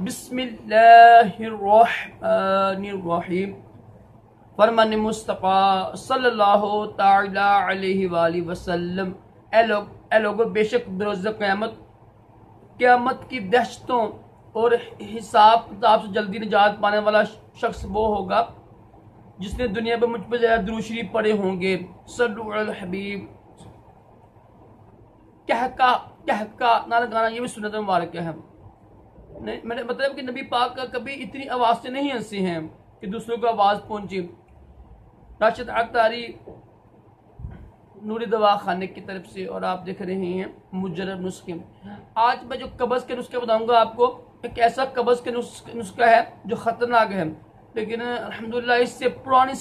बिस्मिल्लाहिर्रहमानिर्रहीम। फरमान मुस्तफ़ा सल्लल्लाहु ताला अलैहि वसल्लम। ए लोगो, बेशक बरोज़ क़यामत की दहशतों और हिसाब किताब से जल्दी निजात पाने वाला शख्स वो होगा जिसने दुनिया में मुझ पर ज़्यादा दुरूद शरीफ पढ़े होंगे। सल्लु अल हबीब। कहका नारा गाना ये भी सुन्नत मुबारक है। मैंने मतलब कि नबी पाक का कभी इतनी आवाज़ से नहीं हंसे हैं कि दूसरों को आवाज़ पहुंचे। राशिद अख्तारी नूरी दवा खाने की तरफ से, और आप देख रहे हैं मुजर्रब नुस्खे। आज मैं जो कब्ज़ के नुस्खे बताऊंगा आपको, एक ऐसा कब्ज़ के नुस्खा है जो ख़तरनाक है, लेकिन अल्हम्दुलिल्लाह इससे पुरानी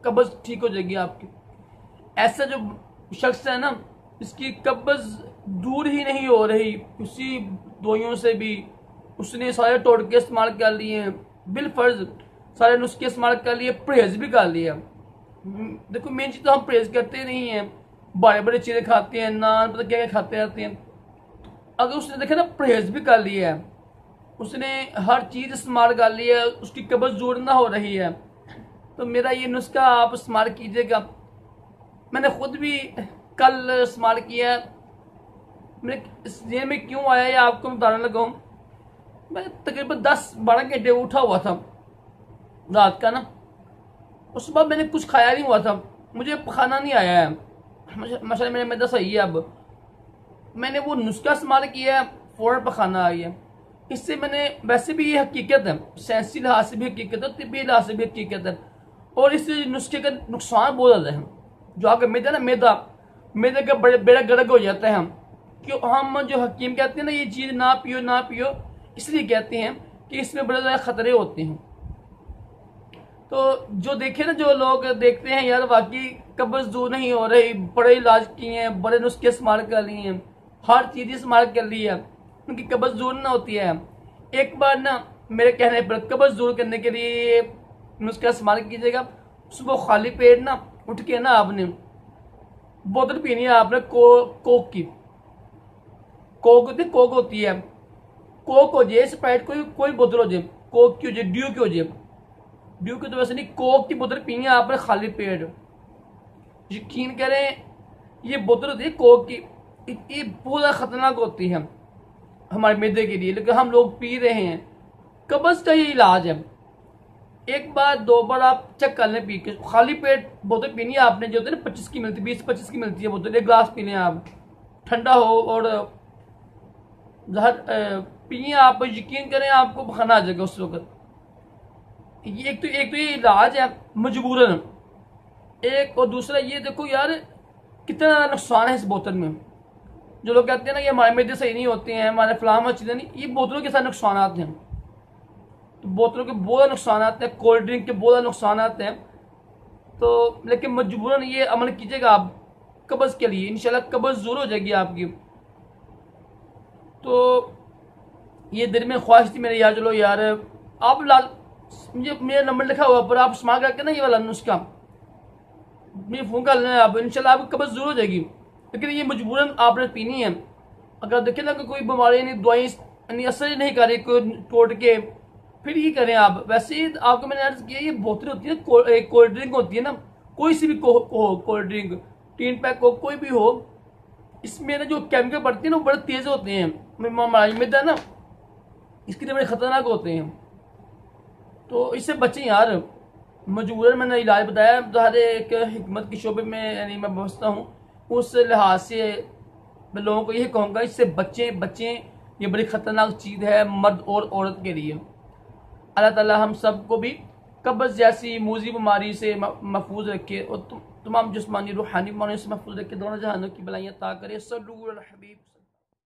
कब्ज़ ठीक हो जाएगी आपकी। ऐसा जो शख्स है ना, इसकी कब्ज़ दूर ही नहीं हो रही, उसी दवाइयों से भी उसने सारे टोटके इस्तेमाल कर लिए हैं, बिलफर्ज सारे नुस्खे इस्तेमाल कर लिए, परहेज भी कर लिया। देखो मेन चीज़ तो हम परहेज करते नहीं हैं, बड़े बड़े चीज़ें खाते हैं, नान पता क्या क्या खाते रहते हैं। अगर उसने देखा ना परहेज भी कर लिया है, उसने हर चीज़ इस्तेमाल कर ली है, उसकी कब्ज़ दूर ना हो रही है, तो मेरा ये नुस्खा आप इस्तेमाल कीजिएगा। मैंने खुद भी कल इस्तेमाल किया। मेरे ये में क्यों आया ये आपको बताने लगा हूँ। मैं तकरीबन 10-12 घंटे उठा हुआ था रात का ना, उस बाद मैंने कुछ खाया नहीं हुआ था, मुझे खाना नहीं आया है, माशाल्लाह मेरा मैदा सही है। अब मैंने वो नुस्खा इस्तेमाल किया है, फ़ौरन पखाना आ गया। इससे मैंने, वैसे भी ये हकीकत है, साइंसी लिहाज से भी हकीकत है, तिब्बी लिहाज से भी हकीकत है, और इस नुस्खे का नुकसान बहुत ज़्यादा है। जो आपका मैदा ना, मैदे का बेड़ा गर्क हो जाता है। क्यों हम जो हकीम कहते हैं ना ये चीज़ ना पियो, इसलिए कहते हैं कि इसमें बड़े ज़्यादा ख़तरे होते हैं। तो जो देखे ना, जो लोग देखते हैं यार वाकई कब्ज़ दूर नहीं हो रही, बड़े इलाज किए हैं, बड़े नुस्खे इस्तेमाल कर लिए हैं, हर चीज़ इस्तेमाल कर ली है, उनकी कब्ज़ दूर ना होती है। एक बार ना मेरे कहने पर कब्ज़ दूर करने के लिए नुस्खा इस्तेमाल कीजिएगा। सुबह खाली पेट ना उठ के ना आपने बोतल पीनी है, आपने कोक की। कोक होती है, कोक हो जाए, स्प्राइट कोई बोतल हो जाए, कोक की हो जाए, ड्यू की हो जाए, ड्यू की तो वैसे नहीं, कोक की बोतल पीनी है आपने खाली पेट। यकीन करें ये बोतल होती है कोक की, ये बहुत ज़्यादा खतरनाक होती है हमारे मैदे के लिए, लेकिन हम लोग पी रहे हैं। कब्ज़ का ये इलाज है। एक बार 2 बार आप चेक कर लें, पी के खाली पेट बोतल पीनी है आपने, जो होती है ना 25 की मिलती है, 20-25 की मिलती है बोतल, 1 गिलास पीने आप, ठंडा हो और जहर पिए आप, यकीन करें आपको खाना आ जाएगा उस वक्त। ये एक तो ये इलाज है मजबूरन, एक, और दूसरा ये देखो यार कितना नुकसान है इस बोतल में। जो लोग कहते हैं ना ये हमारे मैदे सही नहीं होते हैं, हमारे फलाम चीज़ें नहीं, ये बोतलों के साथ नुकसान हैं। तो बोतलों के बहुत नुकसान हैं, कोल्ड ड्रिंक के बहुत नुकसान हैं। तो लेकिन मजबूरन ये अमल कीजिएगा आप कब्ज़ के लिए, इंशाल्लाह कब्ज़ ज़रूर हो जाएगी आपकी। तो ये दिल में ख्वाहिश थी मेरे, यार चलो यार आप मुझे मेरा नंबर लिखा हुआ पर आप इस्तेमाल करके ना ये वाला नुस्खा मुझे फ़ोन कर लेना आप, इंशाल्लाह आपकी कब्ज़ ज़रूर हो जाएगी। लेकिन ये मजबूरन आपने पीनी है। अगर देखें ना कि कोई बीमारी नहीं, दवाई असर ही नहीं कर रही, कोई टोट के, फिर ये करें आप। वैसे ही आपको मैंने अर्ज़ किया, ये बोतल होती है ना, कोल्ड ड्रिंक होती है ना, कोई सी भी कोल्ड ड्रिंक, टीन पैक हो, कोई भी हो, इसमें ना जो केमिकल पड़ते हैं ना वो बड़े तेज़ होते हैं, मैदा ना इसके लिए बड़े ख़तरनाक होते हैं। तो इससे बचें यार, मजबूरन मैंने इलाज बताया, हर एक हिकमत के शोबे में यानी मैं बसता हूँ, उस लिहाज से मैं लोगों को यही कहूँगा इससे बचें। ये बड़ी ख़तरनाक चीज़ है मर्द और औरत के लिए। अल्लाह ताला हम सब को भी कब्ज़ जैसी मूजी बीमारी से महफूज रखे और तमाम जिस्मानी रूहानी बीमारियों से महफूज रखे, दोनों जहानों की भलाइयाँ अता करे। सल्लल्लाहु अलैहि वसल्लम।